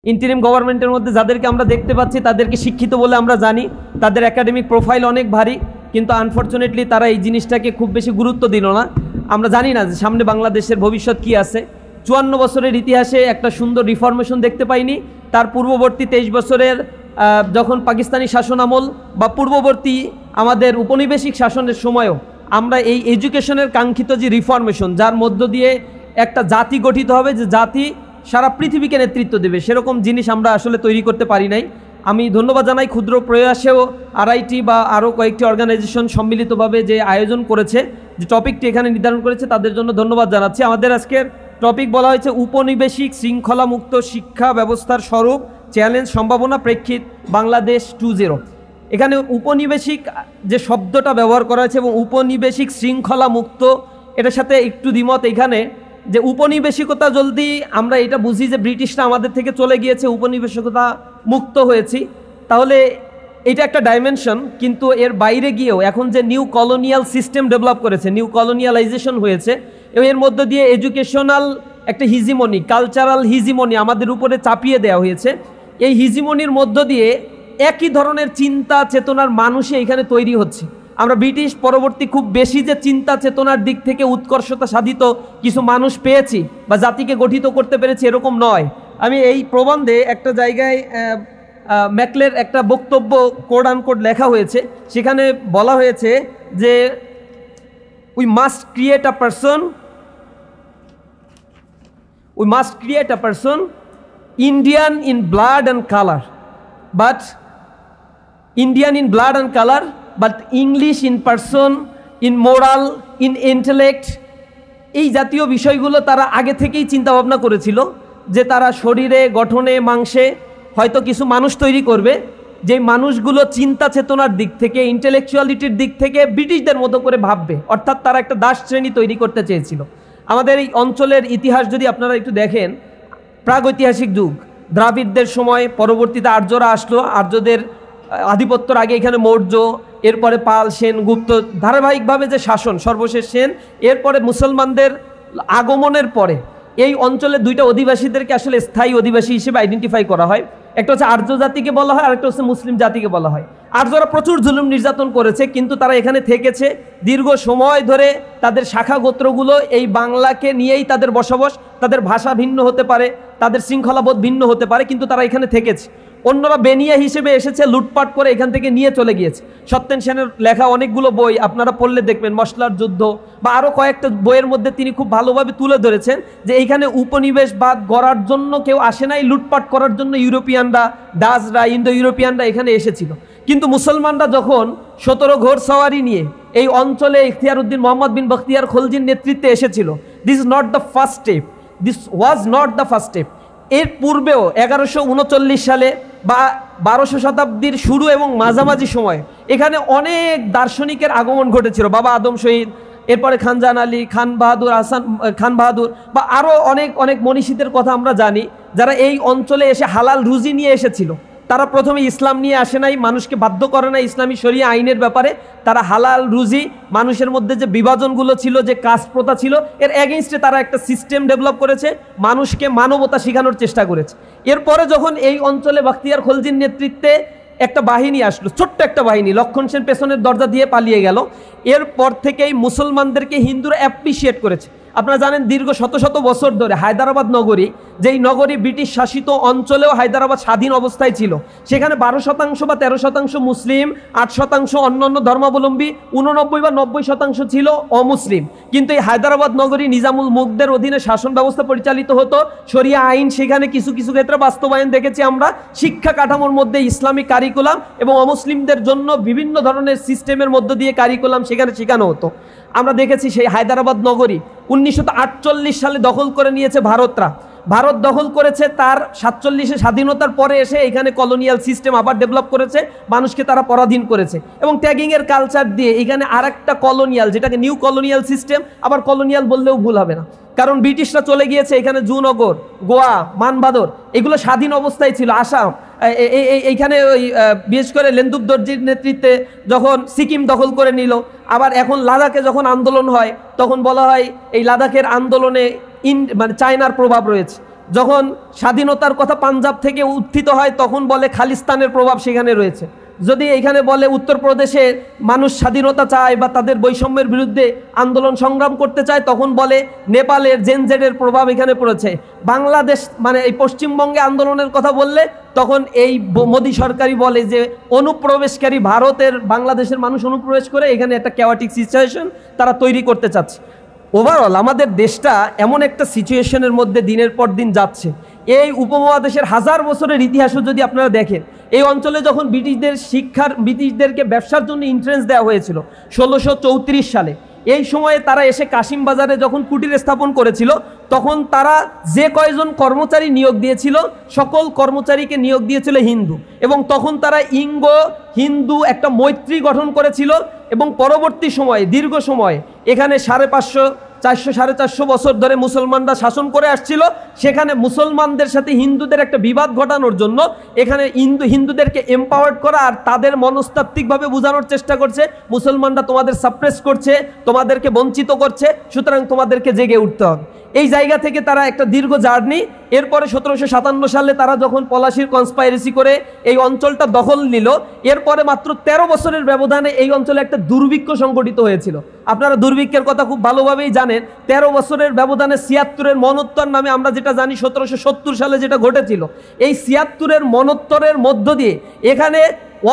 Interim গভর্নমেন্টের মধ্যে যাদেরকে আমরা দেখতে পাচ্ছি তাদেরকে শিক্ষিত বলে আমরা জানি, তাদের একাডেমিক প্রোফাইল অনেক ভারী, কিন্তু আনফর্চুনেটলি তারা এই জিনিসটাকে খুব বেশি গুরুত্ব দিল না। আমরা জানি না যে সামনে বাংলাদেশের ভবিষ্যৎ কি আছে। 54 বছরের ইতিহাসে একটা সুন্দর রিফরমেশন দেখতে পাইনি। তার পূর্ববর্তী 23 বছরের যখন পাকিস্তানি শাসন আমল বা পূর্ববর্তী আমাদের উপনিবেশিক শাসনের সময়ও আমরা এই এডুকেশনের কাঙ্ক্ষিত যে রিফরমেশন, যার মধ্য দিয়ে একটা জাতি গঠিত হবে, যে জাতি সারা পৃথিবীকে নেতৃত্ব দেবে, সেরকম জিনিস আমরা আসলে তৈরি করতে পারি নাই। আমি ধন্যবাদ জানাই ক্ষুদ্র প্রয়াসেও আরআইটি বা আরও কয়েকটি অর্গানাইজেশন সম্মিলিতভাবে যে আয়োজন করেছে, যে টপিকটি এখানে নির্ধারণ করেছে, তাদের জন্য ধন্যবাদ জানাচ্ছি। আমাদের আজকের টপিক বলা হয়েছে উপনিবেশিক শৃঙ্খলামুক্ত শিক্ষা ব্যবস্থার স্বরূপ, চ্যালেঞ্জ, সম্ভাবনা, প্রেক্ষিত বাংলাদেশ 2.0। এখানে উপনিবেশিক যে শব্দটা ব্যবহার করা হয়েছে এবং উপনিবেশিক শৃঙ্খলামুক্ত, এটার সাথে একটু দ্বিমত এখানে, যে উপনিবেশিকতা যদি আমরা এটা বুঝি যে ব্রিটিশরা আমাদের থেকে চলে গিয়েছে, উপনিবেশিকতা মুক্ত হয়েছি, তাহলে এটা একটা ডাইমেনশন। কিন্তু এর বাইরে গিয়েও এখন যে নিউ কলোনিয়াল সিস্টেম ডেভেলপ করেছে, নিউ কলোনিয়ালাইজেশন হয়েছে, এবং এর মধ্য দিয়ে এডুকেশনাল একটা হিজিমনি, কালচারাল হিজিমনি আমাদের উপরে চাপিয়ে দেওয়া হয়েছে। এই হিজিমনির মধ্য দিয়ে একই ধরনের চিন্তা চেতনার মানুষই এখানে তৈরি হচ্ছে। আমরা ব্রিটিশ পরবর্তী খুব বেশি যে চিন্তা চেতনার দিক থেকে উৎকর্ষতা সাধিত কিছু মানুষ পেয়েছি বা জাতিকে গঠিত করতে পেরেছি, এরকম নয়। আমি এই প্রবন্ধে একটা জায়গায় ম্যাকলের একটা বক্তব্য কোড আনকোড লেখা হয়েছে, সেখানে বলা হয়েছে যে we must create a person Indian in blood and colour, but English in person, in moral, in intellect. এই জাতীয় বিষয়গুলো তারা আগে থেকেই চিন্তা ভাবনা করেছিল, যে তারা শরীরে, গঠনে, মাংসে হয়তো কিছু মানুষ তৈরি করবে, যে মানুষগুলো চিন্তা চেতনার দিক থেকে, ইন্টেলেকচুয়ালিটির দিক থেকে ব্রিটিশদের মতো করে ভাববে। অর্থাৎ তারা একটা দাস শ্রেণী তৈরি করতে চেয়েছিল। আমাদের এই অঞ্চলের ইতিহাস যদি আপনারা একটু দেখেন, প্রাগৈতিহাসিক যুগ, দ্রাবিড়দের সময়, পরবর্তীতে আর্যরা আসলো, আর্যদের আধিপত্যর আগে এখানে মৌর্য, এরপরে পাল, সেন, গুপ্ত, ধারাবাহিকভাবে যে শাসন, সর্বশেষ সেন, এরপরে মুসলমানদের আগমনের পরে এই অঞ্চলে দুইটা অধিবাসীদেরকে আসলে স্থায়ী অধিবাসী হিসেবে আইডেন্টিফাই করা হয়। একটা হচ্ছে আর্য জাতিকে বলা হয়, আর একটা হচ্ছে মুসলিম জাতিকে বলা হয়। আর্যরা প্রচুর জুলুম নির্যাতন করেছে, কিন্তু তারা এখানে থেকেছে দীর্ঘ সময় ধরে। তাদের শাখা গোত্রগুলো এই বাংলাকে নিয়েই তাদের বসবাস, তাদের ভাষা ভিন্ন হতে পারে, তাদের শৃঙ্খলাবোধ ভিন্ন হতে পারে, কিন্তু তারা এখানে থেকেছে। অন্যরা বেনিয়া হিসেবে এসেছে, লুটপাট করে এখান থেকে নিয়ে চলে গিয়েছে। সত্যেন সেনের লেখা অনেকগুলো বই আপনারা পড়লে দেখবেন, মশলার যুদ্ধ বা আরও কয়েকটা বইয়ের মধ্যে তিনি খুব ভালোভাবে তুলে ধরেছেন যে এইখানে উপনিবেশবাদ গড়ার জন্য কেউ আসে নাই, লুটপাট করার জন্য ইউরোপিয়ানরা, ডাচরা, ইন্দো ইউরোপিয়ানরা এখানে এসেছিল। কিন্তু মুসলমানরা যখন 17 ঘোড়সওয়ারি নিয়ে এই অঞ্চলে ইখতিয়ার উদ্দিন মোহাম্মদ বিন বখতিয়ার খলজির নেতৃত্বে এসেছিল, this was not the first step. এর পূর্বেও 1139 সালে বা 12শো শতাব্দীর শুরু এবং মাঝামাঝি সময়ে এখানে অনেক দার্শনিকের আগমন ঘটেছিল। বাবা আদম শহীদ, এরপরে খানজাহান আলী, খান বাহাদুর বা আরও অনেক মনীষীদের কথা আমরা জানি, যারা এই অঞ্চলে এসে হালাল রুজি নিয়ে এসেছিল। তারা প্রথমে ইসলাম নিয়ে আসে নাই, মানুষকে বাধ্য করে না ইসলামী শরিয়া আইনের ব্যাপারে। তারা হালাল রুজি, মানুষের মধ্যে যে বিভাজনগুলো ছিল, যে কাস্ট প্রথা ছিল, এর এগেইনস্টে তারা একটা সিস্টেম ডেভেলপ করেছে, মানুষকে মানবতা শেখানোর চেষ্টা করেছে। এরপরে যখন এই অঞ্চলে বখতিয়ার খলজির নেতৃত্বে একটা বাহিনী আসলো, ছোট্ট একটা বাহিনী, লক্ষণ সেন পেছনের দরজা দিয়ে পালিয়ে গেল। এরপর থেকেই মুসলমানদেরকে হিন্দুরা অ্যাপ্রিসিয়েট করেছে। আপনারা জানেন দীর্ঘ শত শত বছর ধরে হায়দ্রাবাদ নগরী, যেই নগরী ব্রিটিশ শাসিত অঞ্চলেও হায়দ্রাবাদ স্বাধীন অবস্থায় ছিল, সেখানে 12% বা 13% মুসলিম, 8% অন্যান্য ধর্মাবলম্বী, 89 বা 90% ছিল অমুসলিম। কিন্তু এই হায়দ্রাবাদ নগরী নিজামুল মুলকদের অধীনে শাসন ব্যবস্থা পরিচালিত হতো, শরিয়া আইন সেখানে কিছু কিছু ক্ষেত্রে বাস্তবায়ন দেখেছি আমরা। শিক্ষা কাঠামোর মধ্যে ইসলামিক কারিকুলাম এবং অমুসলিমদের জন্য বিভিন্ন ধরনের সিস্টেমের মধ্য দিয়ে কারিকুলাম সেখানে শেখানো হতো। আমরা দেখেছি সেই হায়দ্রাবাদ নগরী 1948 সালে দখল করে নিয়েছে ভারতরা। ভারত দখল করেছে, তার 47-এ স্বাধীনতার পরে এসে এখানে কলোনিয়াল সিস্টেম আবার ডেভেলপ করেছে, মানুষকে তারা পরাধীন করেছে এবং ট্যাগিংয়ের কালচার দিয়ে এখানে আরেকটা কলোনিয়াল, যেটাকে নিউ কলোনিয়াল সিস্টেম, আবার কলোনিয়াল বললেও ভুল হবে না, কারণ ব্রিটিশরা চলে গিয়েছে। এখানে জুনগর, গোয়া, মানভাদর এগুলো স্বাধীন অবস্থায় ছিল। আসাম, এইখানে ওই বিশেষ করে লেন্দুব দর্জির নেতৃত্বে যখন সিকিম দখল করে নিল, আবার এখন লাদাখে যখন আন্দোলন হয় তখন বলা হয় এই লাদাখের আন্দোলনে মানে চায়নার প্রভাব রয়েছে। যখন স্বাধীনতার কথা পাঞ্জাব থেকে উত্থিত হয় তখন বলে খালিস্তানের প্রভাব সেখানে রয়েছে। যদি এখানে বলে উত্তরপ্রদেশে মানুষ স্বাধীনতা চায় বা তাদের বৈষম্যের বিরুদ্ধে আন্দোলন সংগ্রাম করতে চায় তখন বলে নেপালের জেনজেডের প্রভাব এখানে পড়েছে। বাংলাদেশ মানে এই পশ্চিমবঙ্গে আন্দোলনের কথা বললে তখন এই মোদী সরকারই বলে যে অনুপ্রবেশকারী ভারতের বাংলাদেশের মানুষ অনুপ্রবেশ করে এখানে একটা ক্যাওয়াটিক সিচুয়েশন তারা তৈরি করতে চাচ্ছে। ওভারঅল আমাদের দেশটা এমন একটা সিচুয়েশনের মধ্যে দিনের পর দিন যাচ্ছে। এই উপমহাদেশের হাজার বছরের ইতিহাসও যদি আপনারা দেখেন, এই অঞ্চলে যখন ব্রিটিশদেরকে ব্যবসার জন্য এন্ট্রেন্স দেওয়া হয়েছিল 1634 সালে, এই সময়ে তারা এসে কাশিম বাজারে যখন কুটির স্থাপন করেছিল তখন তারা যে কয়জন কর্মচারী নিয়োগ দিয়েছিল সকল কর্মচারীকে নিয়োগ দিয়েছিল হিন্দু, এবং তখন তারা হিন্দু একটা মৈত্রী গঠন করেছিল। এবং পরবর্তী সময়ে দীর্ঘ সময় এখানে 450 বছর ধরে মুসলমানরা শাসন করে আসছিল। সেখানে মুসলমানদের সাথে হিন্দুদের একটা বিবাদ ঘটানোর জন্য এখানে হিন্দুদেরকে এম্পাওয়ার্ড করা আর তাদের মনস্তাত্ত্বিকভাবে বোঝানোর চেষ্টা করছে মুসলমানরা তোমাদের সাপ্রেস করছে, তোমাদেরকে বঞ্চিত করছে, সুতরাং তোমাদেরকে জেগে উঠতে হবে। এই জায়গা থেকে তারা একটা দীর্ঘ জার্নি। এরপরে 1757 সালে তারা যখন পলাশির কনস্পাইরেসি করে এই অঞ্চলটা দখল নিল, এরপরে মাত্র 13 বছরের ব্যবধানে এই অঞ্চলে একটা দুর্ভিক্ষ সংঘটিত হয়েছিল। আপনারা দুর্ভিক্ষের কথা খুব ভালোভাবেই জানেন। 13 বছরের ব্যবধানে 76-এর মনোত্তর নামে আমরা যেটা জানি 1770 সালে যেটা ঘটেছিল, এই 76-এর মনোত্তরের মধ্য দিয়ে এখানে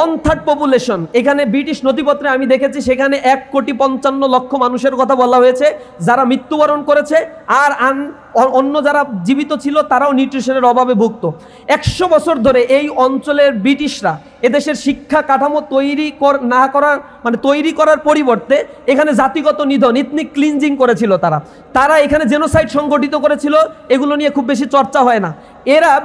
1/3 পপুলেশন, এখানে ব্রিটিশ নথিপত্রে আমি দেখেছি সেখানে 1,55,00,000 মানুষের কথা বলা হয়েছে যারা মৃত্যুবরণ করেছে, আর অন্য যারা জীবিত ছিল তারাও নিউট্রিশনের অভাবে ভুগত। 100 বছর ধরে এই অঞ্চলের ব্রিটিশরা এদেশের শিক্ষা কাঠামো তৈরি করার পরিবর্তে এখানে জাতিগত নিধন, ইথনিক ক্লিনজিং করেছিল। তারা এখানে জেনোসাইড সংগঠিত করেছিল। এগুলো নিয়ে খুব বেশি চর্চা হয় না।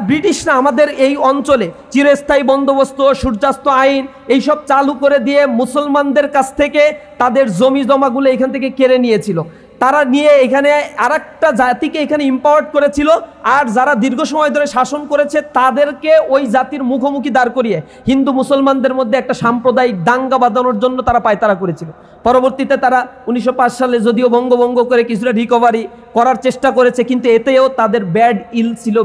ব্রিটিশরা আমাদের এই অঞ্চলে চিরস্থায়ী বন্দোবস্ত, সূর্যাস্ত আইন এইসব চালু করে দিয়ে মুসলমানদের কাছ থেকে তাদের জমি জমাগুলো এখান থেকে কেড়ে নিয়েছিল। তারা নিয়ে এখানে আরেকটা জাতিকে এখানে এম্পাওয়ার্ড করেছিল, আর যারা দীর্ঘ সময় ধরে শাসন করেছে তাদেরকে ওই জাতির মুখোমুখি দাঁড় করিয়ে হিন্দু মুসলমানদের মধ্যে একটা সাম্প্রদায়িক দাঙ্গা বাঁধানোর জন্য তারা পায়তারা করেছিল। পরবর্তীতে তারা 1905 সালে যদিও বঙ্গভঙ্গ করে কিছুটা রিকভারি করার চেষ্টা করেছে, কিন্তু এতেও তাদের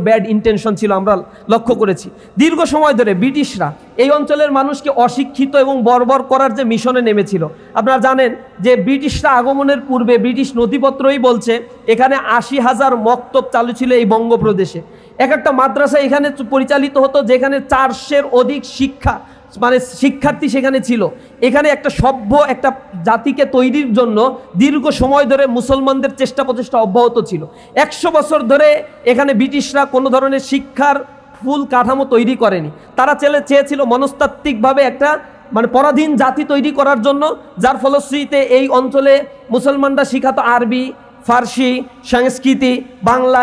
ব্যাড ইন্টেনশন ছিল, আমরা লক্ষ্য করেছি। দীর্ঘ সময় ধরে ব্রিটিশরা এই অঞ্চলের মানুষকে অশিক্ষিত এবং বর্বর করার যে মিশনে নেমেছিল। আপনারা জানেন যে ব্রিটিশরা আগমনের পূর্বে ব্রিটিশ নথিপত্রই বলছে এখানে 80,000 মক্তব চালু ছিল এই বঙ্গপ্রদেশে। একটা মাদ্রাসা এখানে পরিচালিত হতো যেখানে 400-এর অধিক শিক্ষার্থী সেখানে ছিল। এখানে একটা সভ্য একটা জাতিকে তৈরির জন্য দীর্ঘ সময় ধরে মুসলমানদের চেষ্টা প্রচেষ্টা অব্যাহত ছিল। 100 বছর ধরে এখানে ব্রিটিশরা কোনো ধরনের শিক্ষার ফুল কাঠামো তৈরি করেনি। তারা চেয়েছিল মনস্তাত্ত্বিকভাবে একটা পরাধীন জাতি তৈরি করার জন্য, যার ফলশ্রুতিতে এই অঞ্চলে মুসলমানরা শিখাতো আরবি, ফার্সি, সংস্কৃতি, বাংলা,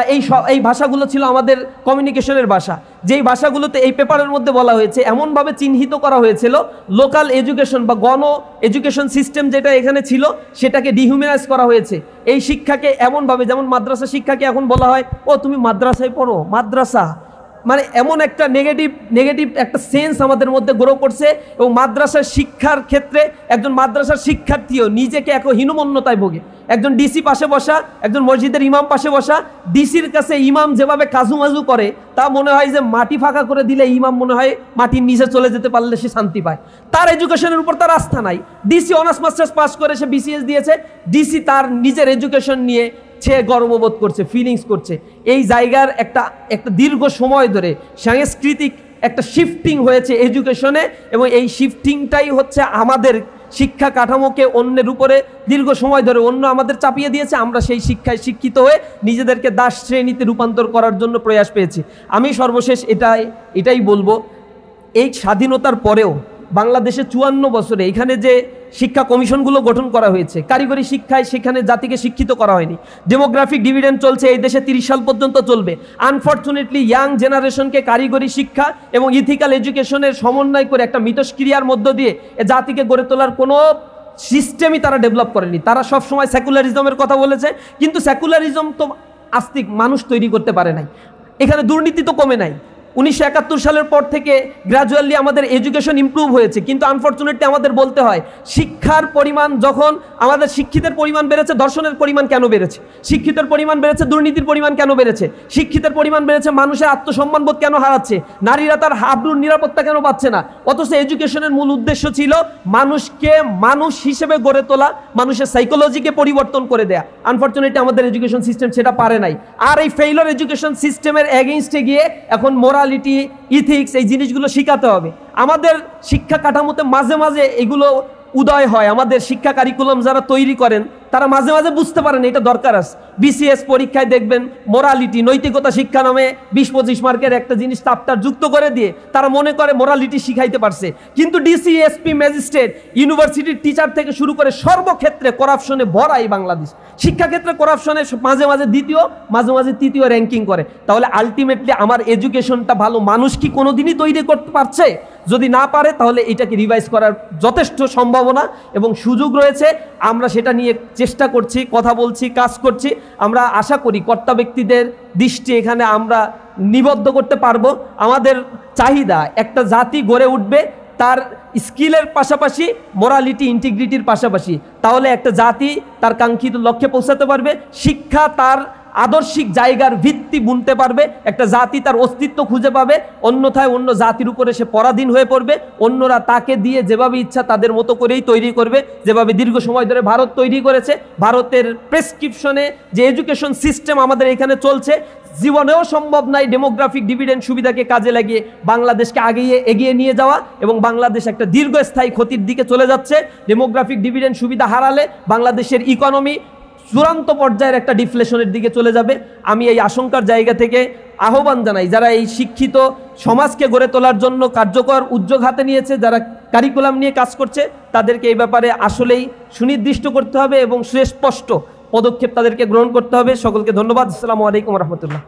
এই ভাষাগুলো ছিল আমাদের কমিউনিকেশনের ভাষা। যেই ভাষাগুলোতে এই পেপারের মধ্যে বলা হয়েছে এমনভাবে চিহ্নিত করা হয়েছিল লোকাল এডুকেশন বা গণ এডুকেশন সিস্টেম যেটা এখানে ছিল সেটাকে ডিহিউম্যানাইজ করা হয়েছে। এই শিক্ষাকে এমনভাবে, যেমন মাদ্রাসা শিক্ষাকে এখন বলা হয় ও তুমি মাদ্রাসায় পড়ো, মাদ্রাসা এমন একটা নেগেটিভ একটা সেন্স আমাদের মধ্যে গ্রো করছে। এবং মাদ্রাসার শিক্ষার ক্ষেত্রে একজন মাদ্রাসার শিক্ষার্থীও নিজেকে এক হীনমন্যতায় ভোগে। একজন ডিসি পাশে বসা, একজন মসজিদের ইমাম পাশে বসা, ডিসির কাছে ইমাম যেভাবে কাজুমাজু করে তা মনে হয় যে মাটি ফাঁকা করে দিলে ইমাম মনে হয় মাটির নিচে চলে যেতে পারলে সে শান্তি পায়। তার এডুকেশনের উপর তার আস্থা নাই। ডিসি অনার্স মাস্টার্স পাস করে সে বিসিএস দিয়েছে, ডিসি তার নিজের এডুকেশন নিয়ে সে গর্ববোধ করছে, ফিলিংস করছে। এই জায়গার একটা দীর্ঘ সময় ধরে সাংস্কৃতিক একটা শিফটিং হয়েছে এডুকেশনে, এবং এই শিফটিংটাই হচ্ছে আমাদের শিক্ষা কাঠামোকে অন্যের উপরে দীর্ঘ সময় ধরে অন্য আমাদের চাপিয়ে দিয়েছে। আমরা সেই শিক্ষায় শিক্ষিত হয়ে নিজেদেরকে দাস শ্রেণীতে রূপান্তর করার জন্য প্রয়াস পেয়েছি। আমি সর্বশেষ এটাই বলবো, এই স্বাধীনতার পরেও বাংলাদেশে 54 বছরে এখানে যে শিক্ষা কমিশনগুলো গঠন করা হয়েছে, কারিগরি শিক্ষায় সেখানে জাতিকে শিক্ষিত করা হয়নি। ডেমোগ্রাফিক ডিভিডেন্ড চলছে, এই দেশে 30 সাল পর্যন্ত চলবে। আনফর্চুনেটলি ইয়াং জেনারেশনকে কারিগরি শিক্ষা এবং ইথিক্যাল এডুকেশনের সমন্বয় করে একটা মিথস্ক্রিয়ার মধ্য দিয়ে এ জাতিকে গড়ে তোলার কোনো সিস্টেমই তারা ডেভেলপ করেনি। তারা সবসময় সেকুলারিজমের কথা বলেছে, কিন্তু সেকুলারিজম তো আস্তিক মানুষ তৈরি করতে পারে নাই। এখানে দুর্নীতি তো কমে নাই। 1971 সালের পর থেকে গ্র্যাজুয়ালি আমাদের এডুকেশন ইমপ্রুভ হয়েছে, কিন্তু আনফরচুনেটলি আমাদের বলতে হয় শিক্ষার পরিমাণ যখন আমাদের শিক্ষিতের পরিমাণ বেড়েছে, দর্শনের পরিমাণ কেন বেড়েছে? শিক্ষিতের পরিমাণ বেড়েছে, দুর্নীতির পরিমাণ কেন বেড়েছে? শিক্ষিতের পরিমাণ বেড়েছে, মানুষের আত্মসম্মানবোধ কেন হারাচ্ছে? নারীরা তার হাবলুর নিরাপত্তা কেন পাচ্ছে না? অথচ এডুকেশনের মূল উদ্দেশ্য ছিল মানুষকে মানুষ হিসেবে গড়ে তোলা, মানুষের সাইকোলজিকে পরিবর্তন করে দেয়া। আনফরচুনেটলি আমাদের এডুকেশন সিস্টেম সেটা পারে নাই। আর এই ফেইলর এডুকেশন সিস্টেমের এগেইনস্টে গিয়ে এখন মোরালিটি, ইথিক্স এই জিনিসগুলো শিখাতে হবে। আমাদের শিক্ষা কাঠামোতে মাঝে মাঝে এগুলো উদয় হয়। আমাদের শিক্ষা কারিকুলাম যারা তৈরি করেন তারা মাঝে মাঝে বুঝতে পারেন এটা দরকার আছে। বিসিএস পরীক্ষায় দেখবেন মোরালিটি, নৈতিকতা শিক্ষা নামে 20-25 মার্কের একটা জিনিস চাপ্টার যুক্ত করে দিয়ে তারা মনে করে মোরালিটি শিখাইতে পারছে। কিন্তু ডিসি, এসপি, ম্যাজিস্ট্রেট, ইউনিভার্সিটির টিচার থেকে শুরু করে সর্বক্ষেত্রে করাপশনে ভরা এই বাংলাদেশ। শিক্ষাক্ষেত্রে করাপশনে মাঝে মাঝে দ্বিতীয়, মাঝে মাঝে তৃতীয় র্যাঙ্কিং করে। তাহলে আলটিমেটলি আমার এডুকেশনটা ভালো মানুষ কি কোনোদিনই তৈরি করতে পারছে? যদি না পারে তাহলে এটাকে রিভাইজ করার যথেষ্ট সম্ভাবনা এবং সুযোগ রয়েছে। আমরা সেটা নিয়ে চেষ্টা করছি, কথা বলছি, কাজ করছি। আমরা আশা করি কর্তা ব্যক্তিদের দৃষ্টি এখানে আমরা নিবদ্ধ করতে পারবো। আমাদের চাহিদা একটা জাতি গড়ে উঠবে তার স্কিলের পাশাপাশি, মোরালিটি, ইন্টিগ্রিটির পাশাপাশি। তাহলে একটা জাতি তার কাঙ্ক্ষিত লক্ষ্যে পৌঁছাতে পারবে। শিক্ষা তার আদর্শিক জায়গার ভিত্তি বুনতে পারবে। একটা জাতি তার অস্তিত্ব খুঁজে পাবে, অন্যথায় অন্য জাতির উপরে সে পরাধীন হয়ে পড়বে। অন্যরা তাকে দিয়ে যেভাবে ইচ্ছা তাদের মতো করেই তৈরি করবে, যেভাবে দীর্ঘ সময় ধরে ভারত তৈরি করেছে। ভারতের প্রেসক্রিপশনে যে এডুকেশন সিস্টেম আমাদের এখানে চলছে, জীবনেও সম্ভব নাই ডেমোগ্রাফিক ডিভিডেন্ড সুবিধাকে কাজে লাগিয়ে বাংলাদেশকে এগিয়ে নিয়ে যাওয়া, এবং বাংলাদেশ একটা দীর্ঘস্থায়ী ক্ষতির দিকে চলে যাচ্ছে। ডেমোগ্রাফিক ডিভিডেন্ড সুবিধা হারালে বাংলাদেশের ইকোনমি চূড়ান্ত পর্যায়ের একটা ডিফ্লেশনের দিকে চলে যাবে। আমি এই আশঙ্কার জায়গা থেকে আহ্বান জানাই যারা এই শিক্ষিত সমাজকে গড়ে তোলার জন্য কার্যকর উদ্যোগ হাতে নিয়েছে, যারা কারিকুলাম নিয়ে কাজ করছে, তাদেরকে এই ব্যাপারে আসলেই সুনির্দিষ্ট করতে হবে এবং সুস্পষ্ট পদক্ষেপ তাদেরকে গ্রহণ করতে হবে। সকলকে ধন্যবাদ। আসসালামু আলাইকুম রহমতুল্লাহ।